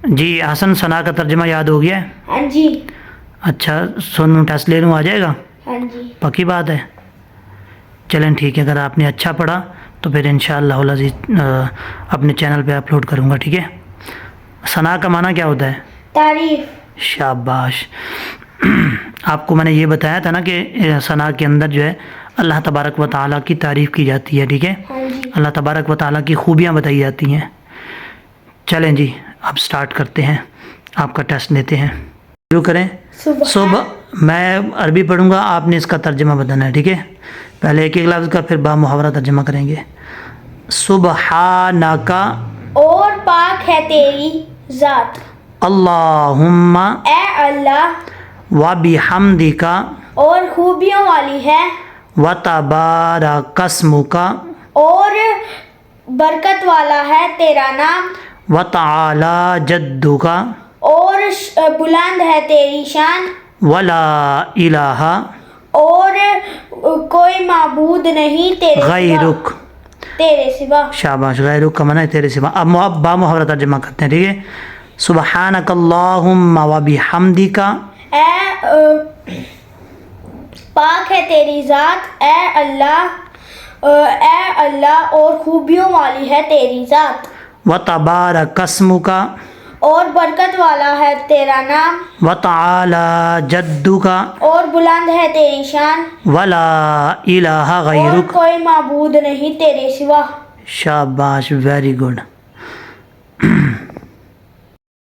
جی حسن ثنا کا ترجمہ یاد ہو گیا ہے؟ ہاں جی. اچھا سنوں ٹیسٹ لے لوں آ جائے گا؟ ہاں جی. پکی بات ہے. چلیں ٹھیک ہے، اگر آپ نے اچھا پڑھا تو پھر انشاءاللہ العزیز اپنے چینل پہ اپلوڈ کروں گا، ٹھیک ہے؟ ثنا کا معنی کیا ہوتا ہے؟ تعریف. شاباش. آپ کو میں نے یہ بتایا تھا نا کہ ثنا کے اندر جو ہے اللہ تبارک و تعالیٰ کی تعریف کی جاتی ہے، ٹھیک ہے؟ ہاں جی. اللہ تبارک و تعالیٰ کی خوبیاں بتائی جاتی ہیں. چلیں جی اب سٹارٹ کرتے ہیں، آپ کا ٹیسٹ لیتے ہیں. شروع کریں. صبح میں عربی پڑھوں گا، آپ نے اس کا ترجمہ بتانا ہے، ٹھیک ہے؟ پہلے ایک ایک لفظ کا پھر با محاورہ ترجمہ کریں گے. سبحانک، اور پاک ہے تیری ذات. اللہم، اے اللہ، وبحمدک، اور خوبیوں والی ہے. وتبارک اسمک، اور برکت والا ہے تیرا نام. وتعالی جدک، اور بلند ہے تیری شان. ولا الہ اور کوئی معبود نہیں غیرک. تیرے سوا. شاباش. غیرک کا معنی ہے تیرے سوا. اب با محاورہ ترجمہ کرتے ہیں، ٹھیک ہے؟ سبحانک اللہم وبحمدک، پاک ہے تیری ذات اے اللہ اور خوبیوں والی ہے تیری ذات. وتبارک اسمک، اور برکت والا ہے تیرا نام. وتعالی جدک، اور بلند ہے تیری شان. ولا الہ اور غیرک. کوئی معبود نہیں تیرے سوا. شاباش. Very good.